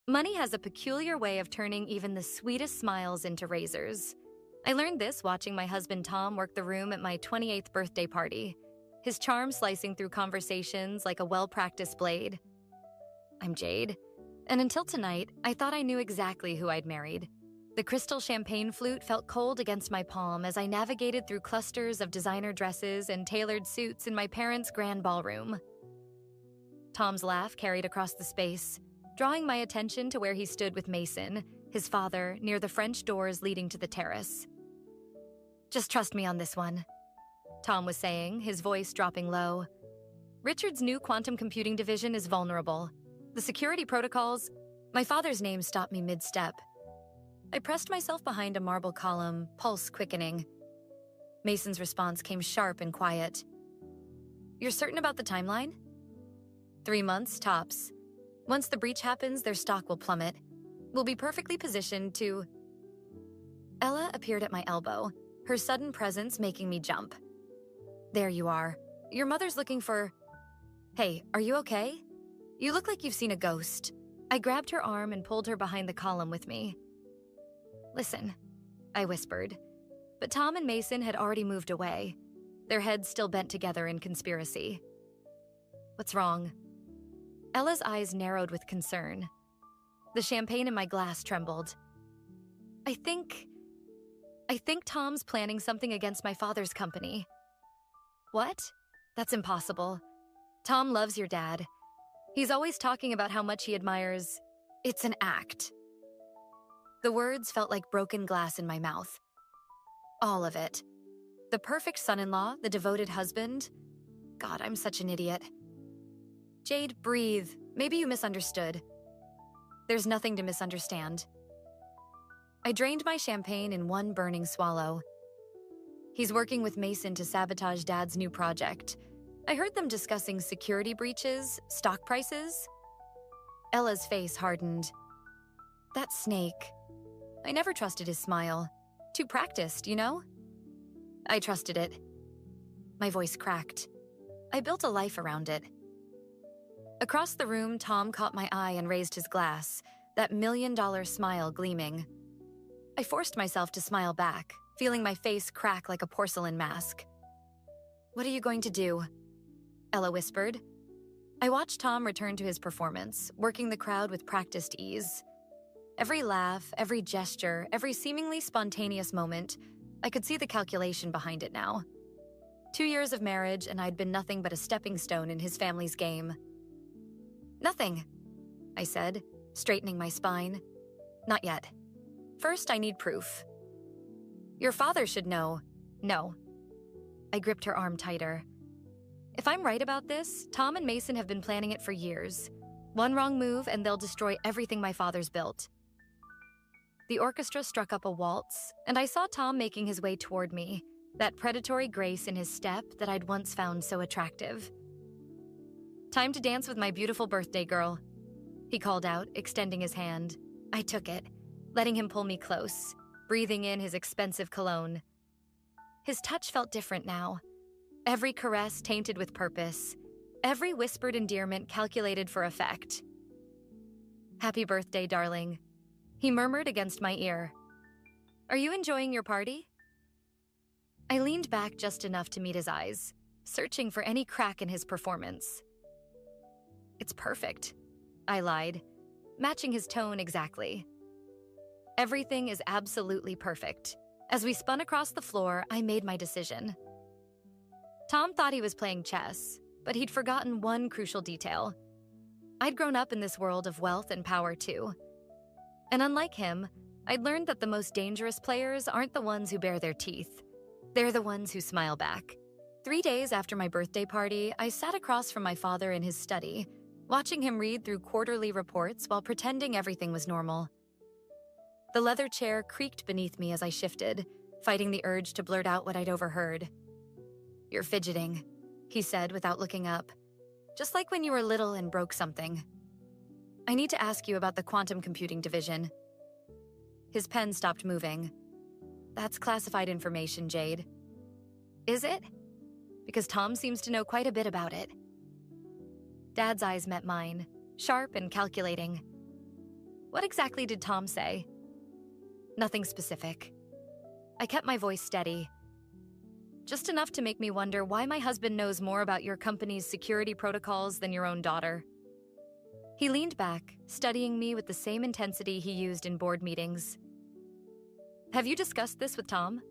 Money has a peculiar way of turning even the sweetest smiles into razors. I learned this watching my husband Tom work the room at my 28th birthday party, his charm slicing through conversations like a well-practiced blade. I'm Jade, and until tonight, I thought I knew exactly who I'd married. The crystal champagne flute felt cold against my palm as I navigated through clusters of designer dresses and tailored suits in my parents' grand ballroom. Tom's laugh carried across the space, drawing my attention to where he stood with Mason, his father, near the French doors leading to the terrace. "Just trust me on this one," Tom was saying, his voice dropping low. "Richard's new quantum computing division is vulnerable. The security protocols..." My father's name stopped me mid-step. I pressed myself behind a marble column, pulse quickening. Mason's response came sharp and quiet. "You're certain about the timeline?" 3 months, tops. Once the breach happens, their stock will plummet. We'll be perfectly positioned to... Ella appeared at my elbow, her sudden presence making me jump. "There you are. Your mother's looking for..." "Hey, are you okay? You look like you've seen a ghost." I grabbed her arm and pulled her behind the column with me. "Listen," I whispered. But Tom and Mason had already moved away, their heads still bent together in conspiracy. "What's wrong?" Ella's eyes narrowed with concern. The champagne in my glass trembled. I think Tom's planning something against my father's company." "What? That's impossible. Tom loves your dad. He's always talking about how much he admires... It's an act." The words felt like broken glass in my mouth. All of it. The perfect son-in-law, the devoted husband. God, I'm such an idiot. "Jade, breathe. Maybe you misunderstood." "There's nothing to misunderstand." I drained my champagne in one burning swallow. "He's working with Mason to sabotage Dad's new project. I heard them discussing security breaches, stock prices." Ella's face hardened. "That snake. I never trusted his smile. Too practiced, you know?" "I trusted it." My voice cracked. I built a life around it. Across the room, Tom caught my eye and raised his glass, that million-dollar smile gleaming. I forced myself to smile back, feeling my face crack like a porcelain mask. "What are you going to do?" Ella whispered. I watched Tom return to his performance, working the crowd with practiced ease. Every laugh, every gesture, every seemingly spontaneous moment, I could see the calculation behind it now. 2 years of marriage, and I'd been nothing but a stepping stone in his family's game. "Nothing," I said, straightening my spine. "Not yet. First, I need proof." "Your father should know." "No." I gripped her arm tighter. "If I'm right about this, Tom and Mason have been planning it for years. One wrong move and they'll destroy everything my father's built." The orchestra struck up a waltz, and I saw Tom making his way toward me, that predatory grace in his step that I'd once found so attractive. "Time to dance with my beautiful birthday girl," he called out, extending his hand. I took it, letting him pull me close, breathing in his expensive cologne. His touch felt different now. Every caress tainted with purpose, every whispered endearment calculated for effect. "Happy birthday, darling," he murmured against my ear. "Are you enjoying your party?" I leaned back just enough to meet his eyes, searching for any crack in his performance. "It's perfect," I lied, matching his tone exactly. "Everything is absolutely perfect." As we spun across the floor, I made my decision. Tom thought he was playing chess, but he'd forgotten one crucial detail. I'd grown up in this world of wealth and power too. And unlike him, I'd learned that the most dangerous players aren't the ones who bare their teeth. They're the ones who smile back. 3 days after my birthday party, I sat across from my father in his study, watching him read through quarterly reports while pretending everything was normal. The leather chair creaked beneath me as I shifted, fighting the urge to blurt out what I'd overheard. "You're fidgeting," he said without looking up. "Just like when you were little and broke something. I need to ask you about the quantum computing division." His pen stopped moving. "That's classified information, Jade." "Is it?" Because Tom seems to know quite a bit about it. Dad's eyes met mine, sharp and calculating. What exactly did Tom say? Nothing specific. I kept my voice steady. Just enough to make me wonder why my husband knows more about your company's security protocols than your own daughter. He leaned back, studying me with the same intensity he used in board meetings. Have you discussed this with Tom?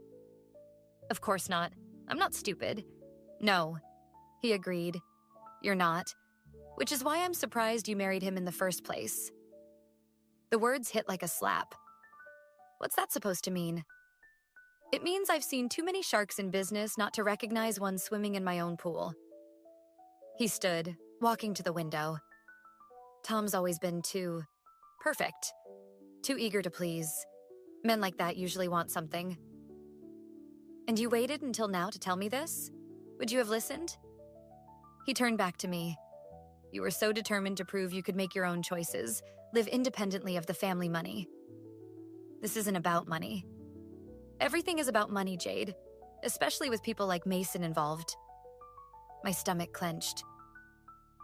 Of course not. I'm not stupid. No, he agreed. You're not. Which is why I'm surprised you married him in the first place. The words hit like a slap. What's that supposed to mean? It means I've seen too many sharks in business not to recognize one swimming in my own pool. He stood, walking to the window. Tom's always been too perfect, too eager to please. Men like that usually want something. And you waited until now to tell me this? Would you have listened? He turned back to me. You were so determined to prove you could make your own choices, live independently of the family money. This isn't about money. Everything is about money, Jade, especially with people like Mason involved. My stomach clenched.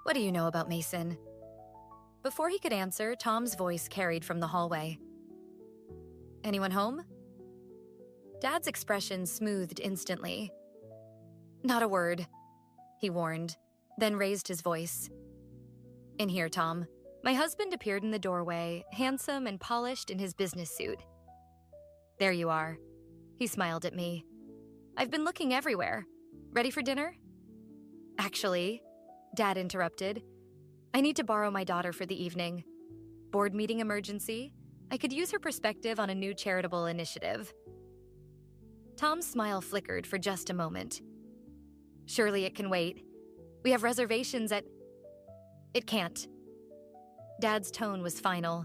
What do you know about Mason? Before he could answer, Tom's voice carried from the hallway. Anyone home? Dad's expression smoothed instantly. Not a word, he warned, then raised his voice. In here, Tom. My husband appeared in the doorway, handsome and polished in his business suit. There you are. He smiled at me. I've been looking everywhere. Ready for dinner? Actually, Dad interrupted. I need to borrow my daughter for the evening. Board meeting emergency. I could use her perspective on a new charitable initiative. Tom's smile flickered for just a moment. Surely it can wait. We have reservations at... It can't. Dad's tone was final.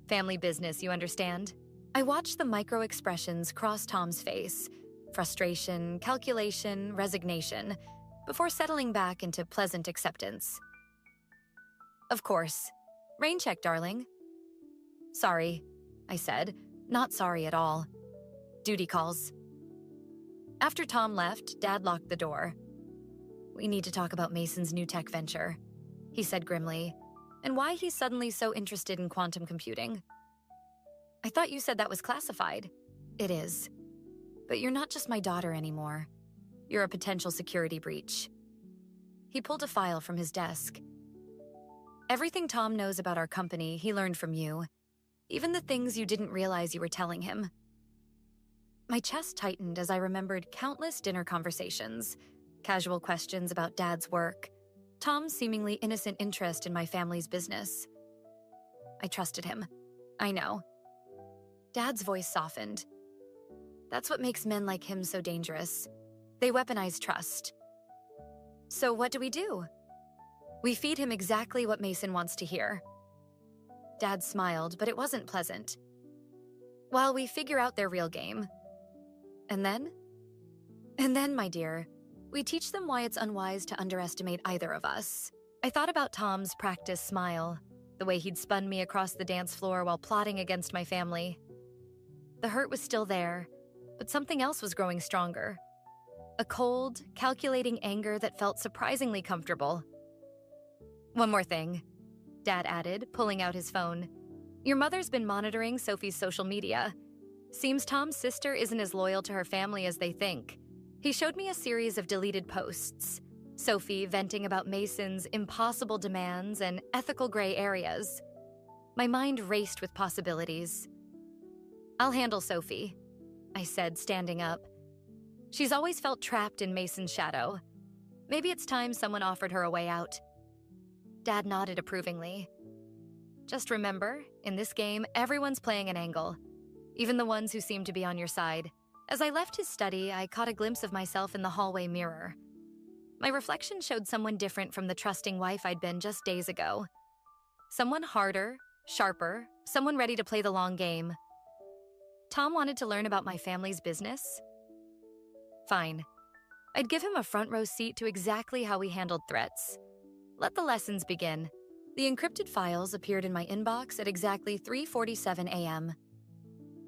Family business, you understand? I watched the micro-expressions cross Tom's face. Frustration, calculation, resignation, before settling back into pleasant acceptance. Of course. Rain check, darling. Sorry, I said, not sorry at all. Duty calls. After Tom left, Dad locked the door. We need to talk about Mason's new tech venture, he said grimly, and why he's suddenly so interested in quantum computing. I thought you said that was classified. It is. But you're not just my daughter anymore. You're a potential security breach. He pulled a file from his desk. Everything Tom knows about our company, he learned from you. Even the things you didn't realize you were telling him. My chest tightened as I remembered countless dinner conversations, casual questions about Dad's work, Tom's seemingly innocent interest in my family's business. I trusted him. I know. Dad's voice softened. That's what makes men like him so dangerous. They weaponize trust. So what do? We feed him exactly what Mason wants to hear. Dad smiled, but it wasn't pleasant. While we figure out their real game. And then? And then, my dear, we teach them why it's unwise to underestimate either of us. I thought about Tom's practiced smile, the way he'd spun me across the dance floor while plotting against my family. The hurt was still there, but something else was growing stronger. A cold, calculating anger that felt surprisingly comfortable. One more thing, Dad added, pulling out his phone. Your mother's been monitoring Sophie's social media. Seems Tom's sister isn't as loyal to her family as they think. He showed me a series of deleted posts. Sophie venting about Mason's impossible demands and ethical gray areas. My mind raced with possibilities. I'll handle Sophie, I said, standing up. She's always felt trapped in Mason's shadow. Maybe it's time someone offered her a way out. Dad nodded approvingly. Just remember, in this game, everyone's playing an angle, even the ones who seem to be on your side. As I left his study, I caught a glimpse of myself in the hallway mirror. My reflection showed someone different from the trusting wife I'd been just days ago. Someone harder, sharper, someone ready to play the long game. Tom wanted to learn about my family's business? Fine. I'd give him a front row seat to exactly how we handled threats. Let the lessons begin. The encrypted files appeared in my inbox at exactly 3:47 a.m.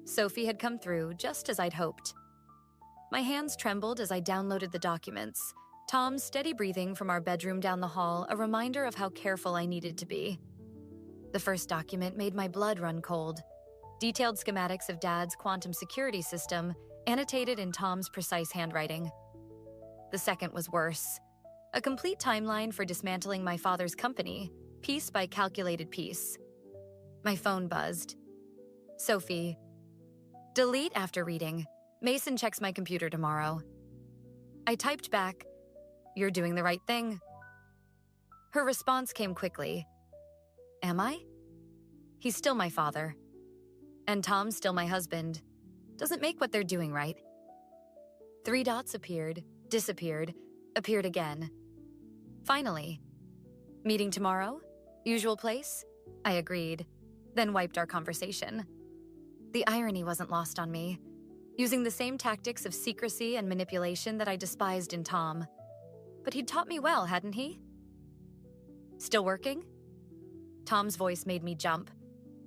Sophie had come through just as I'd hoped. My hands trembled as I downloaded the documents, Tom's steady breathing from our bedroom down the hall a reminder of how careful I needed to be. The first document made my blood run cold. Detailed schematics of Dad's quantum security system, annotated in Tom's precise handwriting. The second was worse. A complete timeline for dismantling my father's company, piece by calculated piece. My phone buzzed. Sophie. Delete after reading. Mason checks my computer tomorrow. I typed back, "You're doing the right thing." Her response came quickly. Am I? He's still my father. And Tom's still my husband. Doesn't make what they're doing right. 3 dots appeared, disappeared, appeared again. Finally. Meeting tomorrow? Usual place? I agreed, then wiped our conversation. The irony wasn't lost on me. Using the same tactics of secrecy and manipulation that I despised in Tom. But he'd taught me well, hadn't he? Still working? Tom's voice made me jump.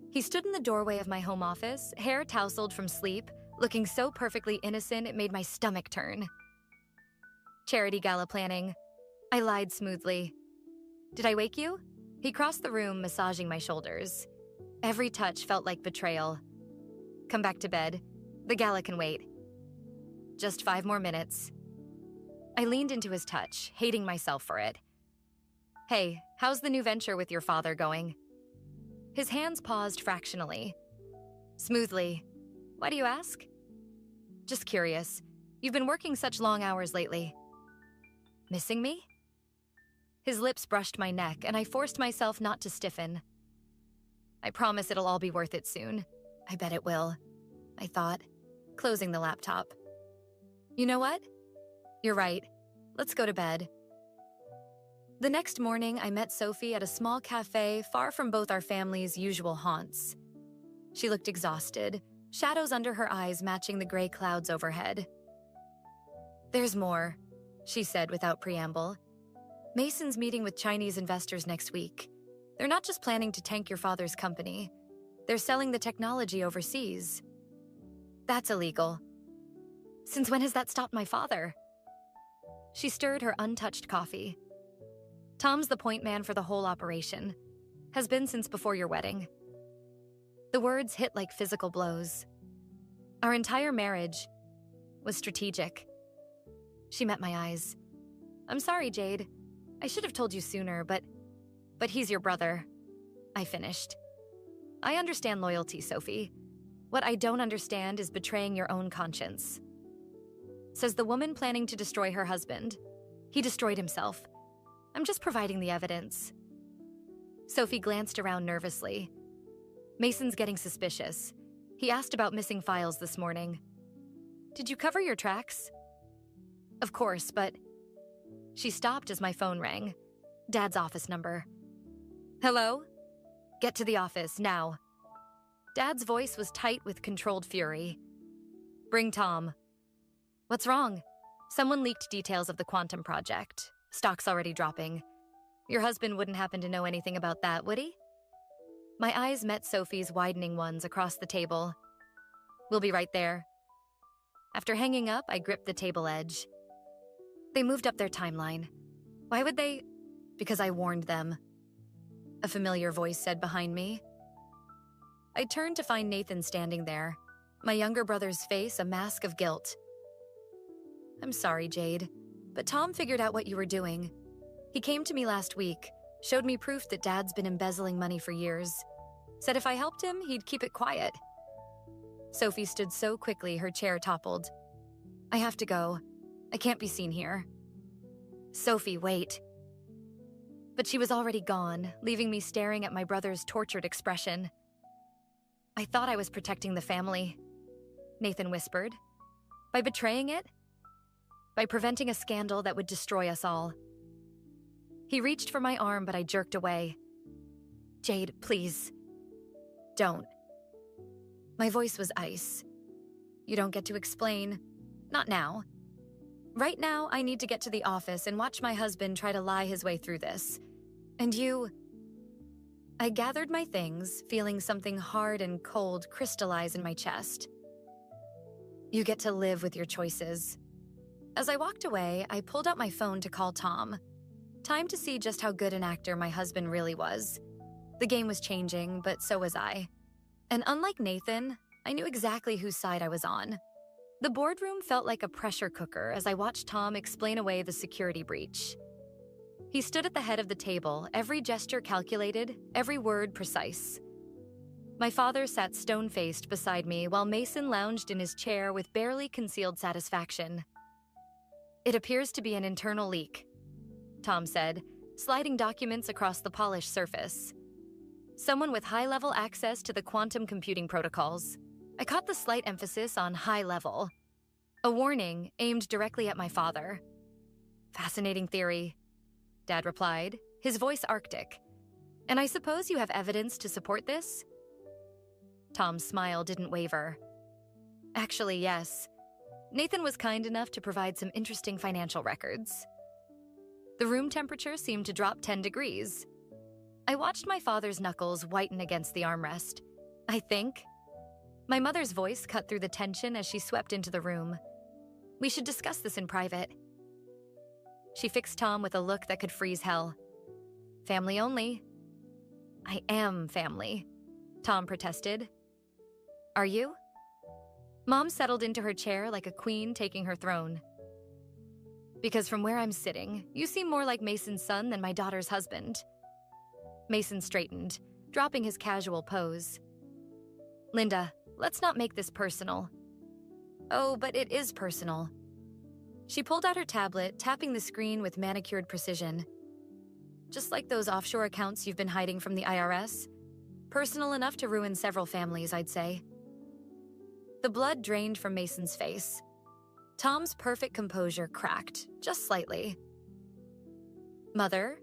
He stood in the doorway of my home office, hair tousled from sleep, looking so perfectly innocent it made my stomach turn. Charity gala planning. I lied smoothly. Did I wake you? He crossed the room, massaging my shoulders. Every touch felt like betrayal. Come back to bed. The gala can wait. Just 5 more minutes. I leaned into his touch, hating myself for it. Hey, how's the new venture with your father going? His hands paused fractionally. Smoothly. Why do you ask? Just curious. You've been working such long hours lately. Missing me? His lips brushed my neck, and I forced myself not to stiffen. I promise it'll all be worth it soon. I bet it will, I thought, closing the laptop. You know what? You're right. Let's go to bed. The next morning, I met Sophie at a small cafe far from both our family's usual haunts. She looked exhausted, shadows under her eyes matching the gray clouds overhead. There's more, she said without preamble. Mason's meeting with Chinese investors next week. They're not just planning to tank your father's company. They're selling the technology overseas. That's illegal. Since when has that stopped my father? She stirred her untouched coffee. Tom's the point man for the whole operation. Has been since before your wedding. The words hit like physical blows. Our entire marriage was strategic. She met my eyes. I'm sorry, Jade. I should have told you sooner, but he's your brother. I finished. I understand loyalty, Sophie. What I don't understand is betraying your own conscience. Says the woman planning to destroy her husband. He destroyed himself. I'm just providing the evidence. Sophie glanced around nervously. Mason's getting suspicious. He asked about missing files this morning. Did you cover your tracks? Of course, but... She stopped as my phone rang. Dad's office number. Hello? Get to the office, now. Dad's voice was tight with controlled fury. Bring Tom. What's wrong? Someone leaked details of the quantum project. Stock's already dropping. Your husband wouldn't happen to know anything about that, would he? My eyes met Sophie's widening ones across the table. We'll be right there. After hanging up, I gripped the table edge. They moved up their timeline. Why would they? Because I warned them. A familiar voice said behind me. I turned to find Nathan standing there, my younger brother's face a mask of guilt. I'm sorry, Jade, but Tom figured out what you were doing. He came to me last week, showed me proof that Dad's been embezzling money for years. Said if I helped him, he'd keep it quiet. Sophie stood so quickly her chair toppled. I have to go. I can't be seen here. Sophie, wait. But she was already gone, leaving me staring at my brother's tortured expression. I thought I was protecting the family, Nathan whispered. By betraying it? By preventing a scandal that would destroy us all. He reached for my arm, but I jerked away. Jade, please. Don't. My voice was ice. You don't get to explain. Not now. Right now, I need to get to the office and watch my husband try to lie his way through this. And you... I gathered my things, feeling something hard and cold crystallize in my chest. You get to live with your choices. As I walked away, I pulled out my phone to call Tom. Time to see just how good an actor my husband really was. The game was changing, but so was I. And unlike Nathan, I knew exactly whose side I was on. The boardroom felt like a pressure cooker as I watched Tom explain away the security breach. He stood at the head of the table, every gesture calculated, every word precise. My father sat stone-faced beside me while Mason lounged in his chair with barely concealed satisfaction. "It appears to be an internal leak," Tom said, sliding documents across the polished surface. "Someone with high-level access to the quantum computing protocols." I caught the slight emphasis on high level. A warning aimed directly at my father. "Fascinating theory," Dad replied, his voice arctic. "And I suppose you have evidence to support this?" Tom's smile didn't waver. "Actually, yes. Nathan was kind enough to provide some interesting financial records." The room temperature seemed to drop 10 degrees. I watched my father's knuckles whiten against the armrest. "I think." My mother's voice cut through the tension as she swept into the room. "We should discuss this in private." She fixed Tom with a look that could freeze hell. "Family only." "I am family," Tom protested. "Are you?" Mom settled into her chair like a queen taking her throne. "Because from where I'm sitting, you seem more like Mason's son than my daughter's husband." Mason straightened, dropping his casual pose. "Linda, let's not make this personal." "Oh, but it is personal." She pulled out her tablet, tapping the screen with manicured precision. "Just like those offshore accounts you've been hiding from the IRS. Personal enough to ruin several families, I'd say." The blood drained from Mason's face. Tom's perfect composure cracked, just slightly. "Mother,"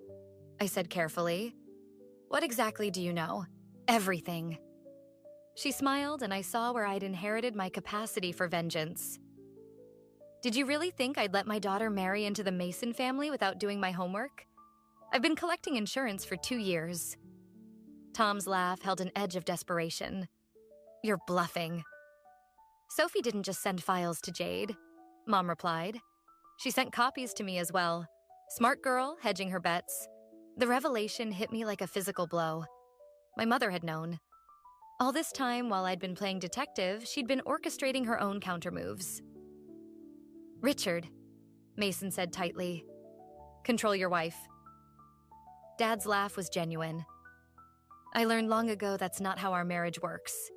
I said carefully, "what exactly do you know?" "Everything." She smiled, and I saw where I'd inherited my capacity for vengeance. "Did you really think I'd let my daughter marry into the Mason family without doing my homework? I've been collecting insurance for 2 years. Tom's laugh held an edge of desperation. "You're bluffing." "Sophie didn't just send files to Jade," Mom replied. "She sent copies to me as well. Smart girl, hedging her bets." The revelation hit me like a physical blow. My mother had known. All this time, while I'd been playing detective, she'd been orchestrating her own countermoves. "Richard," Mason said tightly, "control your wife." Dad's laugh was genuine. "I learned long ago that's not how our marriage works."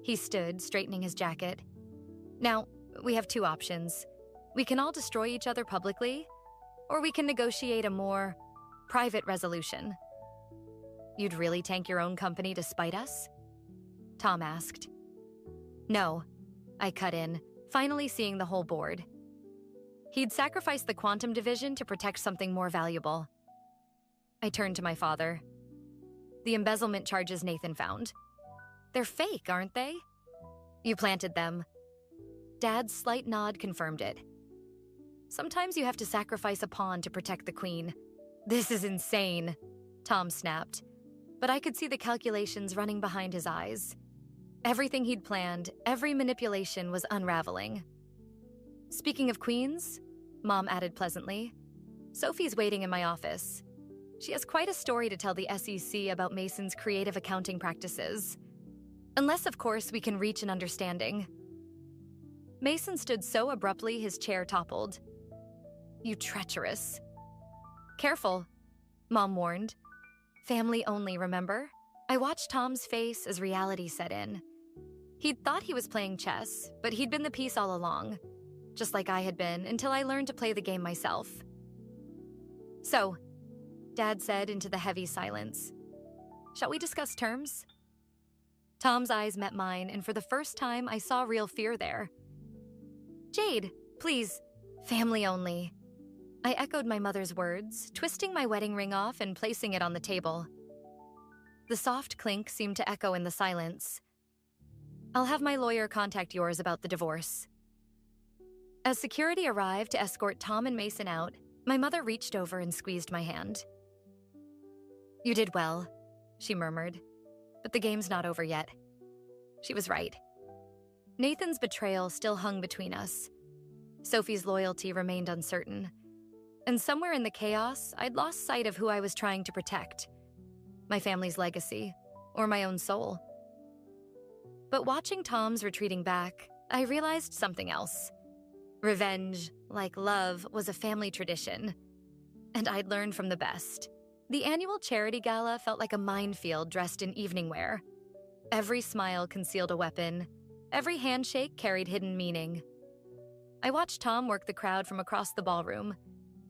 He stood, straightening his jacket. "Now, we have 2 options. We can all destroy each other publicly, or we can negotiate a more private resolution." "You'd really tank your own company to spite us?" Tom asked. "No," I cut in, finally seeing the whole board. He'd sacrificed the quantum division to protect something more valuable. I turned to my father. "The embezzlement charges Nathan found. They're fake, aren't they?" "You planted them." Dad's slight nod confirmed it. "Sometimes you have to sacrifice a pawn to protect the queen." "This is insane," Tom snapped, but I could see the calculations running behind his eyes. Everything he'd planned, every manipulation was unraveling. "Speaking of queens," Mom added pleasantly, "Sophie's waiting in my office. She has quite a story to tell the SEC about Mason's creative accounting practices. Unless, of course, we can reach an understanding." Mason stood so abruptly his chair toppled. "You treacherous." "Careful," Mom warned. "Family only, remember?" I watched Tom's face as reality set in. He'd thought he was playing chess, but he'd been the piece all along, just like I had been until I learned to play the game myself. "So," Dad said into the heavy silence, "shall we discuss terms?" Tom's eyes met mine, and for the first time, I saw real fear there. "Jade, please, family only." I echoed my mother's words, twisting my wedding ring off and placing it on the table. The soft clink seemed to echo in the silence. "I'll have my lawyer contact yours about the divorce." As security arrived to escort Tom and Mason out, my mother reached over and squeezed my hand. "You did well," she murmured, "but the game's not over yet." She was right. Nathan's betrayal still hung between us. Sophie's loyalty remained uncertain. And somewhere in the chaos, I'd lost sight of who I was trying to protect. my family's legacy, or my own soul. But watching Tom's retreating back, I realized something else. Revenge, like love, was a family tradition, and I'd learned from the best. The annual charity gala felt like a minefield dressed in evening wear. Every smile concealed a weapon. Every handshake carried hidden meaning. I watched Tom work the crowd from across the ballroom.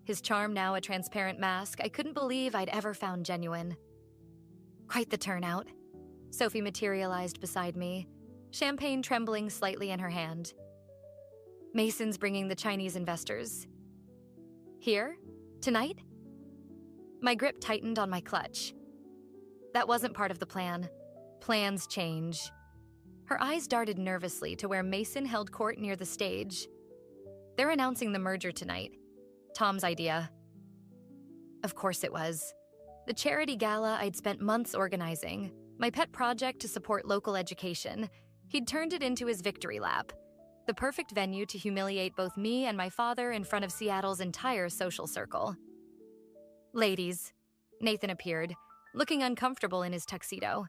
His charm now a transparent mask I couldn't believe I'd ever found genuine. Quite the turnout. Sophie materialized beside me, champagne trembling slightly in her hand. Mason's bringing the Chinese investors. Here? Tonight? My grip tightened on my clutch. That wasn't part of the plan. Plans change. Her eyes darted nervously to where Mason held court near the stage. They're announcing the merger tonight. Tom's idea. Of course it was. The charity gala I'd spent months organizing, my pet project to support local education, he'd turned it into his victory lap. The perfect venue to humiliate both me and my father in front of Seattle's entire social circle. Ladies, Nathan appeared, looking uncomfortable in his tuxedo.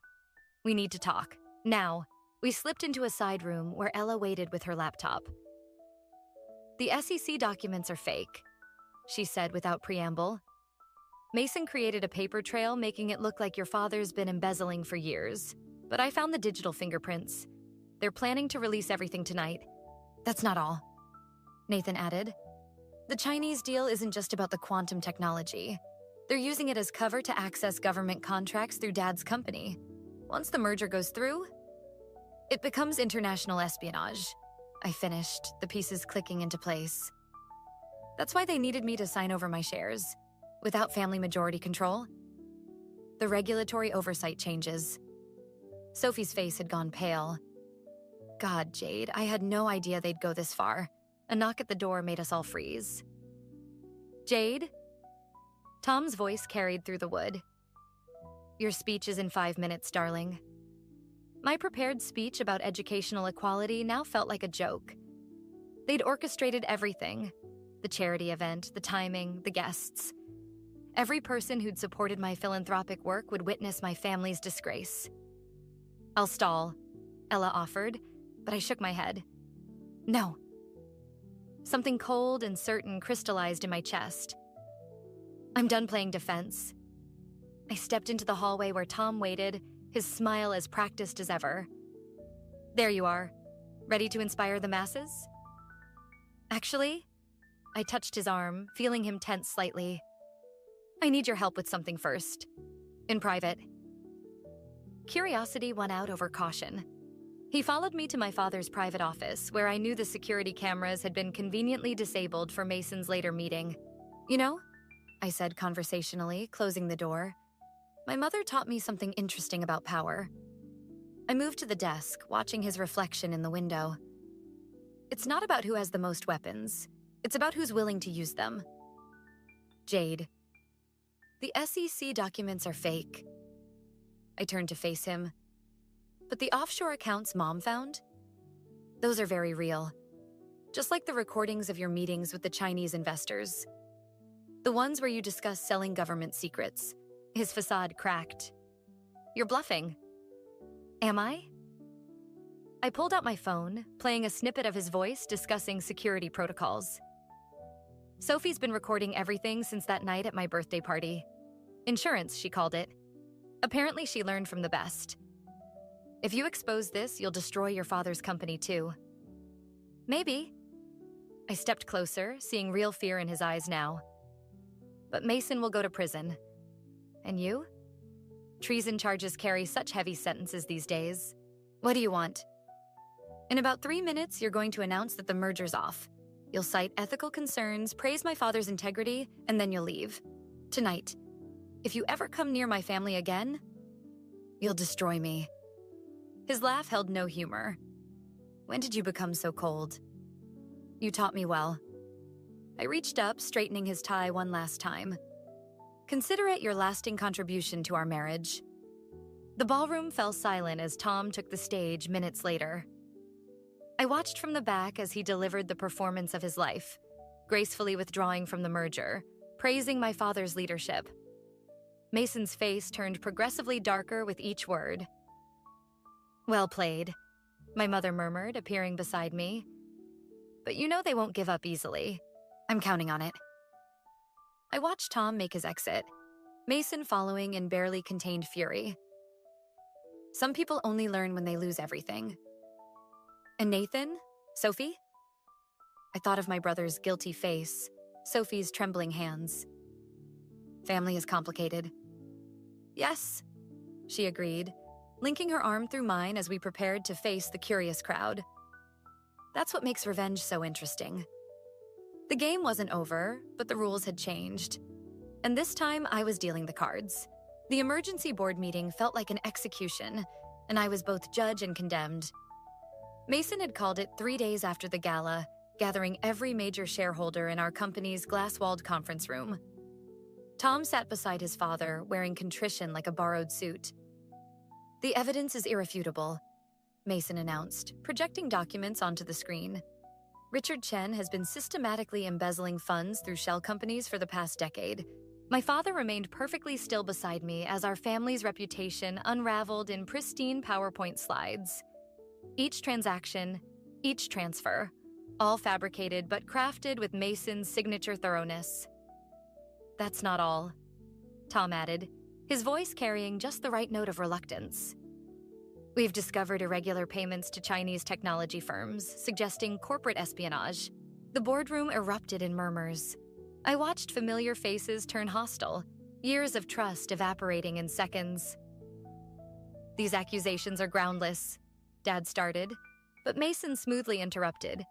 We need to talk. Now. We slipped into a side room where Ella waited with her laptop. The SEC documents are fake, she said without preamble. Mason created a paper trail making it look like your father's been embezzling for years. But I found the digital fingerprints. They're planning to release everything tonight. That's not all, Nathan added. The Chinese deal isn't just about the quantum technology. They're using it as cover to access government contracts through Dad's company. Once the merger goes through, it becomes international espionage. I finished, the pieces clicking into place. That's why they needed me to sign over my shares. Without family majority control, the regulatory oversight changes. Sophie's face had gone pale. God, Jade, I had no idea they'd go this far. A knock at the door made us all freeze. Jade? Tom's voice carried through the wood. Your speech is in 5 minutes, darling. My prepared speech about educational equality now felt like a joke. They'd orchestrated everything. The charity event, the timing, the guests. Every person who'd supported my philanthropic work would witness my family's disgrace. I'll stall, Ella offered, but I shook my head. No. Something cold and certain crystallized in my chest. I'm done playing defense. I stepped into the hallway where Tom waited, his smile as practiced as ever. There you are. Ready to inspire the masses? Actually, I touched his arm, feeling him tense slightly. I need your help with something first. In private. Curiosity won out over caution. He followed me to my father's private office, where I knew the security cameras had been conveniently disabled for Mason's later meeting. You know, I said conversationally, closing the door, my mother taught me something interesting about power. I moved to the desk, watching his reflection in the window. It's not about who has the most weapons. It's about who's willing to use them. Jade. The SEC documents are fake. I turned to face him. But the offshore accounts Mom found? Those are very real. Just like the recordings of your meetings with the Chinese investors. The ones where you discuss selling government secrets. His facade cracked. You're bluffing. Am I? I pulled out my phone, playing a snippet of his voice discussing security protocols. Sophie's been recording everything since that night at my birthday party. Insurance, she called it. Apparently she learned from the best. If you expose this, you'll destroy your father's company too. Maybe. I stepped closer, seeing real fear in his eyes now. But Mason will go to prison. And you? Treason charges carry such heavy sentences these days. What do you want? In about 3 minutes, you're going to announce that the merger's off. You'll cite ethical concerns, praise my father's integrity, and then you'll leave. Tonight. If you ever come near my family again, you'll destroy me. His laugh held no humor. When did you become so cold? You taught me well. I reached up, straightening his tie one last time. Consider it your lasting contribution to our marriage. The ballroom fell silent as Tom took the stage minutes later. I watched from the back as he delivered the performance of his life, gracefully withdrawing from the merger, praising my father's leadership. Mason's face turned progressively darker with each word. "Well played," my mother murmured, appearing beside me. "But you know they won't give up easily. I'm counting on it." I watched Tom make his exit, Mason following in barely contained fury. Some people only learn when they lose everything. And Nathan? Sophie? I thought of my brother's guilty face, Sophie's trembling hands. Family is complicated. Yes, she agreed, linking her arm through mine as we prepared to face the curious crowd. That's what makes revenge so interesting. The game wasn't over, but the rules had changed. And this time, I was dealing the cards. The emergency board meeting felt like an execution, and I was both judge and condemned. Mason had called it 3 days after the gala, gathering every major shareholder in our company's glass-walled conference room. Tom sat beside his father, wearing contrition like a borrowed suit. "The evidence is irrefutable," Mason announced, projecting documents onto the screen. "Richard Chen has been systematically embezzling funds through shell companies for the past decade. My father remained perfectly still beside me as our family's reputation unraveled in pristine PowerPoint slides. Each transaction, each transfer, all fabricated but crafted with Mason's signature thoroughness." "That's not all," Tom added, his voice carrying just the right note of reluctance. "We've discovered irregular payments to Chinese technology firms, suggesting corporate espionage." The boardroom erupted in murmurs. I watched familiar faces turn hostile, years of trust evaporating in seconds. "These accusations are groundless," Dad started, but Mason smoothly interrupted.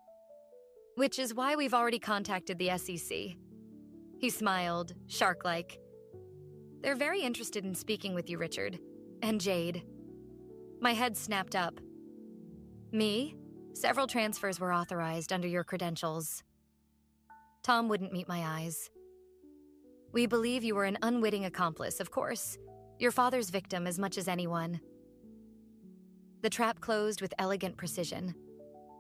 "Which is why we've already contacted the SEC. He smiled, shark-like. "They're very interested in speaking with you, Richard. And Jade." My head snapped up. "Me? Several transfers were authorized under your credentials." Tom wouldn't meet my eyes. "We believe you were an unwitting accomplice, of course. Your father's victim as much as anyone." The trap closed with elegant precision.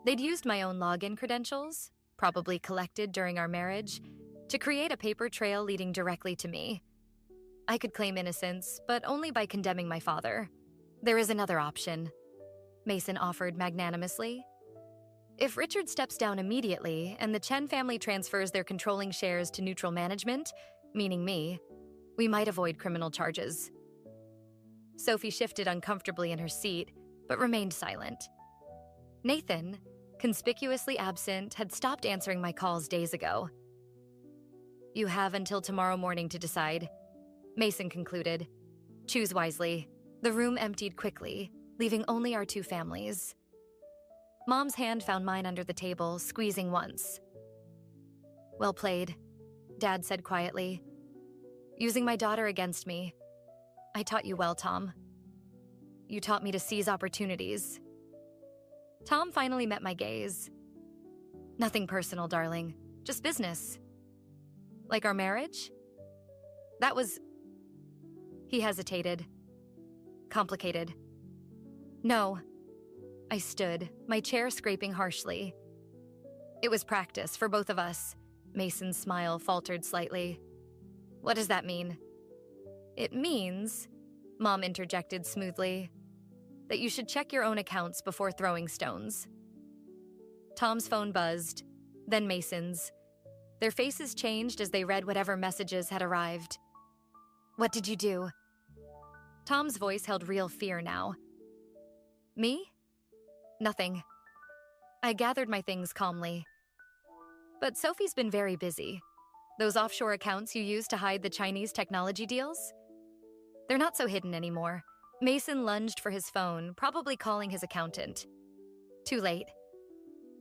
They'd used my own login credentials, probably collected during our marriage, to create a paper trail leading directly to me. I could claim innocence, but only by condemning my father. "There is another option," Mason offered magnanimously. "If Richard steps down immediately and the Chen family transfers their controlling shares to neutral management, meaning me, we might avoid criminal charges." Sophie shifted uncomfortably in her seat, but remained silent. Nathan, conspicuously absent, had stopped answering my calls days ago. "You have until tomorrow morning to decide," Mason concluded. "Choose wisely." The room emptied quickly, leaving only our two families. Mom's hand found mine under the table, squeezing once. "Well played," Dad said quietly. "Using my daughter against me. I taught you well, Tom. You taught me to seize opportunities." Tom finally met my gaze. "Nothing personal, darling. Just business." "Like our marriage?" "That was..." He hesitated. "Complicated." "No." I stood, my chair scraping harshly. "It was practice for both of us." Mason's smile faltered slightly. "What does that mean?" "It means," Mom interjected smoothly, "that you should check your own accounts before throwing stones." Tom's phone buzzed, then Mason's. Their faces changed as they read whatever messages had arrived. "What did you do?" Tom's voice held real fear now. "Me? Nothing." I gathered my things calmly. "But Sophie's been very busy. Those offshore accounts you use to hide the Chinese technology deals? They're not so hidden anymore." Mason lunged for his phone, probably calling his accountant. Too late.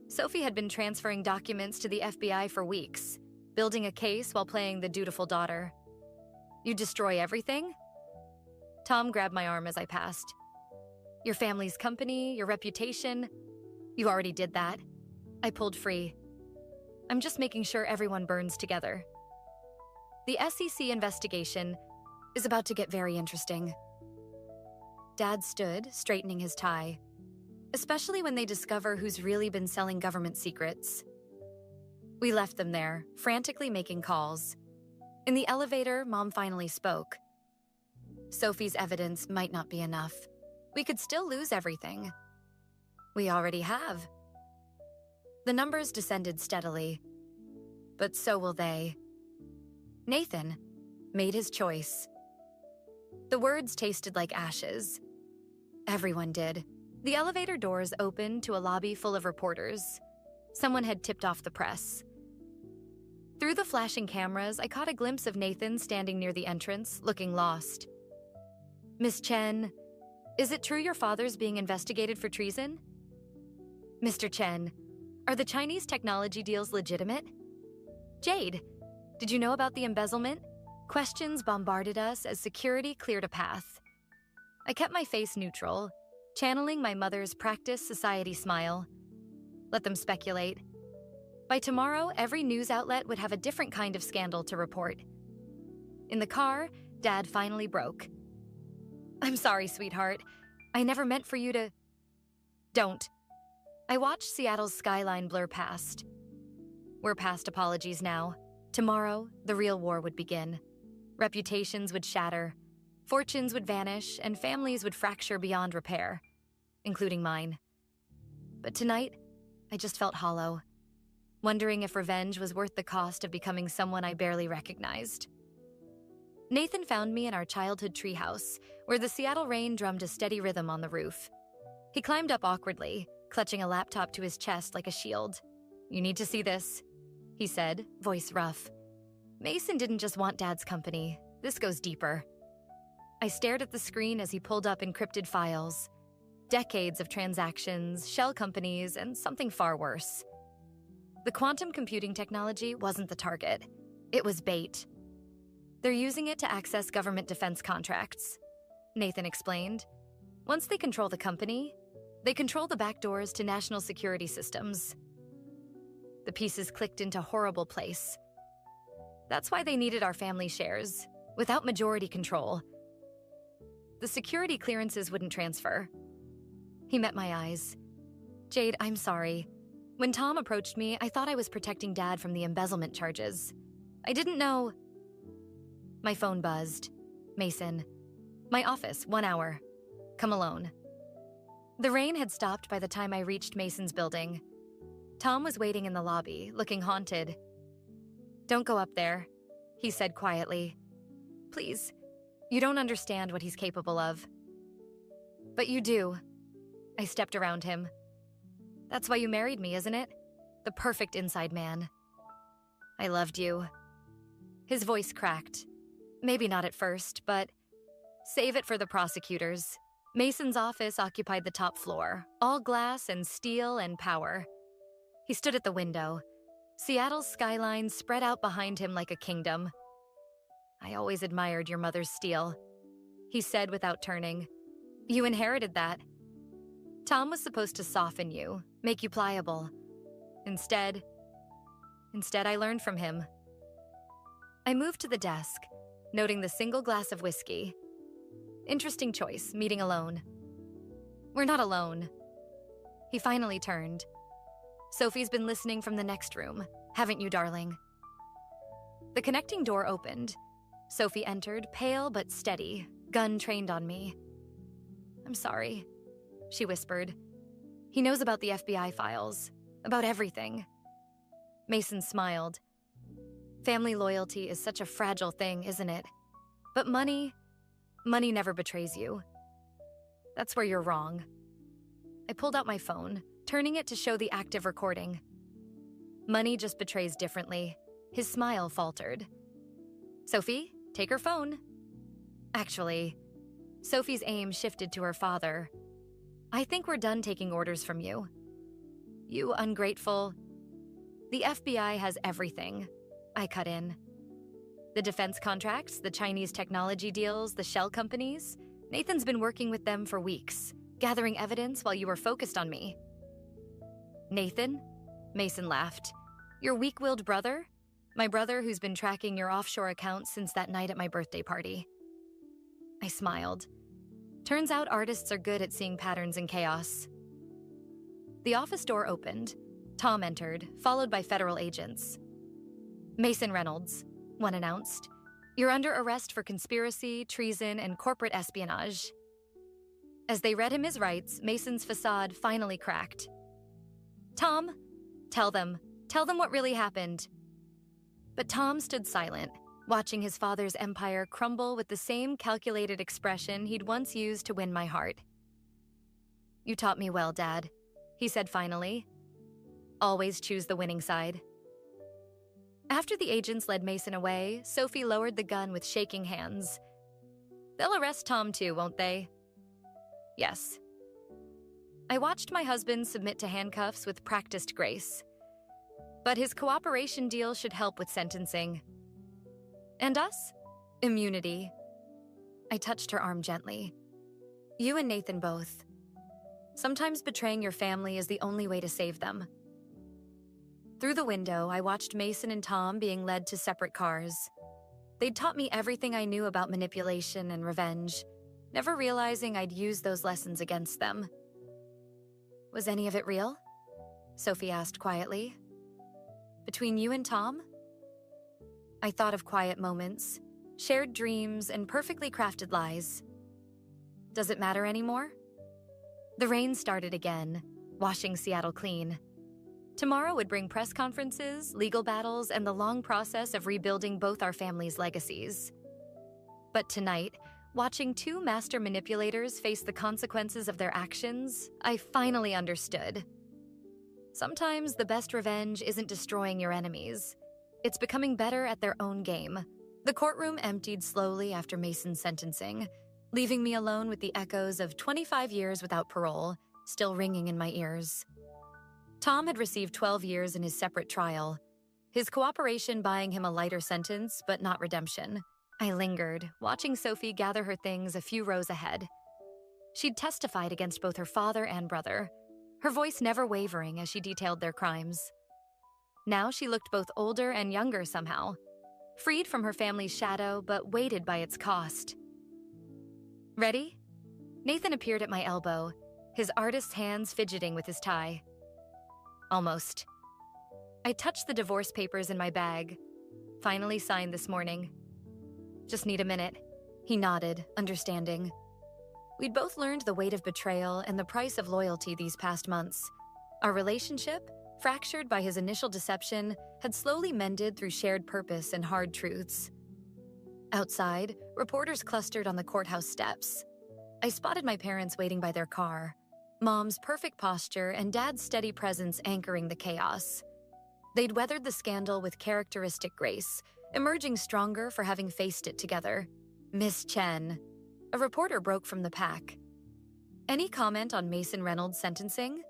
Sophie had been transferring documents to the FBI for weeks, building a case while playing the dutiful daughter. "You destroy everything?" Tom grabbed my arm as I passed. "Your family's company, your reputation. You already did that." I pulled free. "I'm just making sure everyone burns together." The SEC investigation is about to get very interesting. Dad stood, straightening his tie. Especially when they discover who's really been selling government secrets. We left them there, frantically making calls. In the elevator, Mom finally spoke. Sophie's evidence might not be enough. We could still lose everything. We already have. The numbers descended steadily, but so will they. Nathan made his choice. The words tasted like ashes. Everyone did. The elevator doors opened to a lobby full of reporters. Someone had tipped off the press. Through the flashing cameras, I caught a glimpse of Nathan standing near the entrance, looking lost. "Miss Chen, is it true your father's being investigated for treason?" "Mr. Chen, are the Chinese technology deals legitimate?" "Jade, did you know about the embezzlement?" Questions bombarded us as security cleared a path. I kept my face neutral, channeling my mother's practiced society smile. Let them speculate. By tomorrow, every news outlet would have a different kind of scandal to report. In the car, Dad finally broke. "I'm sorry, sweetheart. I never meant for you to..." "Don't." I watched Seattle's skyline blur past. We're past apologies now. Tomorrow, the real war would begin. Reputations would shatter, fortunes would vanish, and families would fracture beyond repair, including mine. But tonight, I just felt hollow, wondering if revenge was worth the cost of becoming someone I barely recognized. Nathan found me in our childhood treehouse, where the Seattle rain drummed a steady rhythm on the roof. He climbed up awkwardly, clutching a laptop to his chest like a shield. "You need to see this," he said, voice rough. Mason didn't just want Dad's company. This goes deeper. I stared at the screen as he pulled up encrypted files. Decades of transactions, shell companies, and something far worse. The quantum computing technology wasn't the target. It was bait. "They're using it to access government defense contracts," Nathan explained. "Once they control the company, they control the back doors to national security systems." The pieces clicked into horrible place. That's why they needed our family shares, without majority control. The security clearances wouldn't transfer. He met my eyes. "Jade, I'm sorry. When Tom approached me, I thought I was protecting Dad from the embezzlement charges. I didn't know..." My phone buzzed. "Mason. My office, 1 hour. Come alone." The rain had stopped by the time I reached Mason's building. Tom was waiting in the lobby, looking haunted. "Don't go up there," he said quietly. "Please, you don't understand what he's capable of." "But you do." I stepped around him. "That's why you married me, isn't it? The perfect inside man." "I loved you." His voice cracked. Maybe not at first, but save it for the prosecutors. Mason's office occupied the top floor, all glass and steel and power. He stood at the window. Seattle's skyline spread out behind him like a kingdom. "I always admired your mother's steel," he said without turning. "You inherited that. Tom was supposed to soften you, make you pliable. Instead, I learned from him." I moved to the desk, noting the single glass of whiskey. Interesting choice, meeting alone. "We're not alone." He finally turned. "Sophie's been listening from the next room, haven't you, darling?" The connecting door opened. Sophie entered, pale but steady, gun trained on me. "I'm sorry," she whispered. "He knows about the FBI files, about everything." Mason smiled. "Family loyalty is such a fragile thing, isn't it? But money never betrays you." "That's where you're wrong." I pulled out my phone, turning it to show the active recording. "Money just betrays differently." His smile faltered. "Sophie, take her phone." Actually, Sophie's aim shifted to her father. "I think we're done taking orders from you." "You ungrateful..." "The FBI has everything," I cut in. "The defense contracts, the Chinese technology deals, the shell companies. Nathan's been working with them for weeks, gathering evidence while you were focused on me." "Nathan?" Mason laughed. "Your weak-willed brother? My brother who's been tracking your offshore accounts since that night at my birthday party." I smiled. Turns out artists are good at seeing patterns in chaos. The office door opened. Tom entered, followed by federal agents. "Mason Reynolds," one announced. You're under arrest for conspiracy, treason, and corporate espionage. As they read him his rights, Mason's facade finally cracked. Tom, tell them what really happened. But Tom stood silent, watching his father's empire crumble with the same calculated expression he'd once used to win my heart. You taught me well, Dad, he said finally. Always choose the winning side. After the agents led Mason away, Sophie lowered the gun with shaking hands. They'll arrest Tom too, won't they? Yes. I watched my husband submit to handcuffs with practiced grace. But his cooperation deal should help with sentencing. And us? Immunity. I touched her arm gently. You and Nathan both. Sometimes betraying your family is the only way to save them. Through the window, I watched Mason and Tom being led to separate cars. They'd taught me everything I knew about manipulation and revenge, never realizing I'd use those lessons against them. Was any of it real? Sophie asked quietly. Between you and Tom? I thought of quiet moments, shared dreams, and perfectly crafted lies. Does it matter anymore? The rain started again, washing Seattle clean. Tomorrow would bring press conferences, legal battles, and the long process of rebuilding both our families' legacies. But tonight, watching two master manipulators face the consequences of their actions, I finally understood. Sometimes the best revenge isn't destroying your enemies. It's becoming better at their own game. The courtroom emptied slowly after Mason's sentencing, leaving me alone with the echoes of 25 years without parole still ringing in my ears. Tom had received 12 years in his separate trial, his cooperation buying him a lighter sentence, but not redemption. I lingered, watching Sophie gather her things a few rows ahead. She'd testified against both her father and brother, her voice never wavering as she detailed their crimes. Now she looked both older and younger somehow, freed from her family's shadow, but weighted by its cost. Ready? Nathan appeared at my elbow, his artist's hands fidgeting with his tie. Almost. I touched the divorce papers in my bag. Finally signed this morning. Just need a minute. He nodded, understanding. We'd both learned the weight of betrayal and the price of loyalty these past months. Our relationship, fractured by his initial deception, had slowly mended through shared purpose and hard truths. Outside, reporters clustered on the courthouse steps. I spotted my parents waiting by their car, Mom's perfect posture and Dad's steady presence anchoring the chaos. They'd weathered the scandal with characteristic grace, emerging stronger for having faced it together. Miss Chen. A reporter broke from the pack. Any comment on Mason Reynolds' sentencing?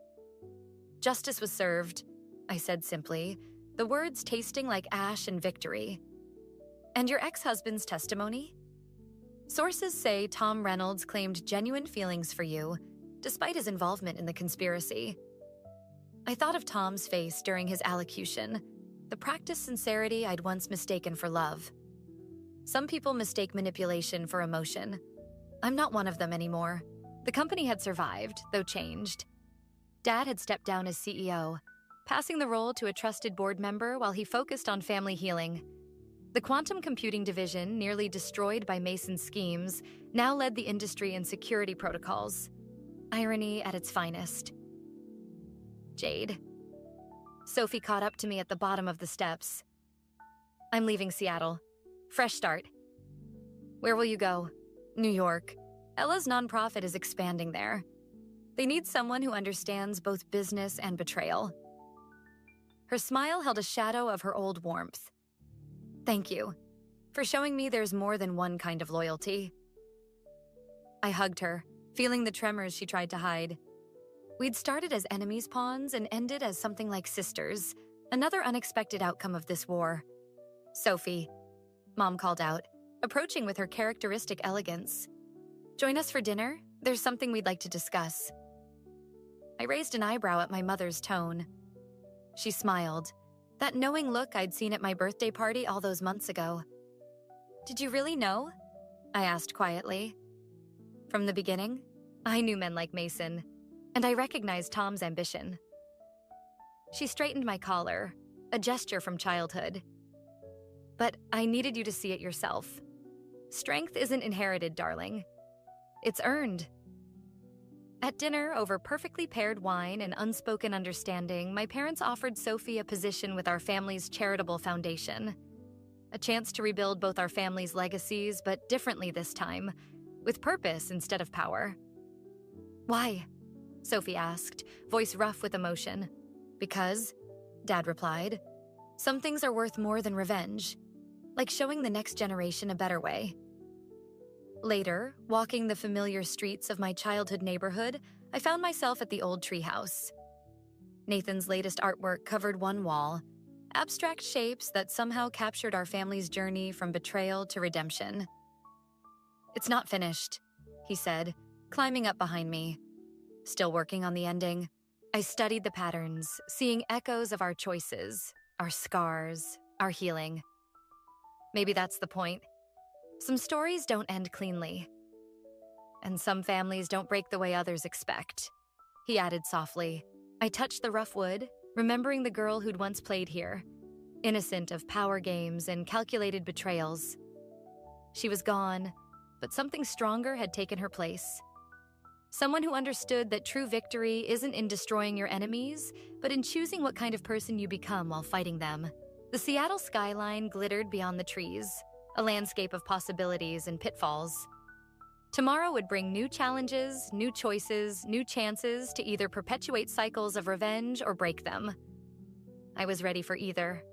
Justice was served, I said simply, the words tasting like ash and victory. And your ex-husband's testimony? Sources say Tom Reynolds claimed genuine feelings for you, despite his involvement in the conspiracy. I thought of Tom's face during his allocution, the practiced sincerity I'd once mistaken for love. Some people mistake manipulation for emotion. I'm not one of them anymore. The company had survived, though changed. Dad had stepped down as CEO, passing the role to a trusted board member while he focused on family healing. The quantum computing division, nearly destroyed by Mason's schemes, now led the industry in security protocols. Irony at its finest. Jade. Sophie caught up to me at the bottom of the steps. I'm leaving Seattle. Fresh start. Where will you go? New York. Ella's nonprofit is expanding there. They need someone who understands both business and betrayal. Her smile held a shadow of her old warmth. Thank you for showing me there's more than one kind of loyalty. I hugged her, feeling the tremors she tried to hide. We'd started as enemies pawns and ended as something like sisters, another unexpected outcome of this war. Sophie, Mom called out, approaching with her characteristic elegance. Join us for dinner? There's something we'd like to discuss. I raised an eyebrow at my mother's tone. She smiled, that knowing look I'd seen at my birthday party all those months ago. Did you really know? I asked quietly. From the beginning, I knew men like Mason, and I recognized Tom's ambition. She straightened my collar, a gesture from childhood. but I needed you to see it yourself. Strength isn't inherited, darling. It's earned. At dinner, over perfectly paired wine and unspoken understanding, my parents offered Sophie a position with our family's charitable foundation. A chance to rebuild both our family's legacies, but differently this time, with purpose instead of power. Why? Sophie asked, voice rough with emotion. Because, Dad replied, some things are worth more than revenge, like showing the next generation a better way. Later, walking the familiar streets of my childhood neighborhood, I found myself at the old treehouse. Nathan's latest artwork covered one wall, abstract shapes that somehow captured our family's journey from betrayal to redemption. It's not finished, he said, climbing up behind me. Still working on the ending. I studied the patterns, seeing echoes of our choices, our scars, our healing. Maybe that's the point. Some stories don't end cleanly. And some families don't break the way others expect, he added softly. I touched the rough wood, remembering the girl who'd once played here, innocent of power games and calculated betrayals. She was gone, but something stronger had taken her place. Someone who understood that true victory isn't in destroying your enemies, but in choosing what kind of person you become while fighting them. The Seattle skyline glittered beyond the trees, a landscape of possibilities and pitfalls. Tomorrow would bring new challenges, new choices, new chances to either perpetuate cycles of revenge or break them. I was ready for either.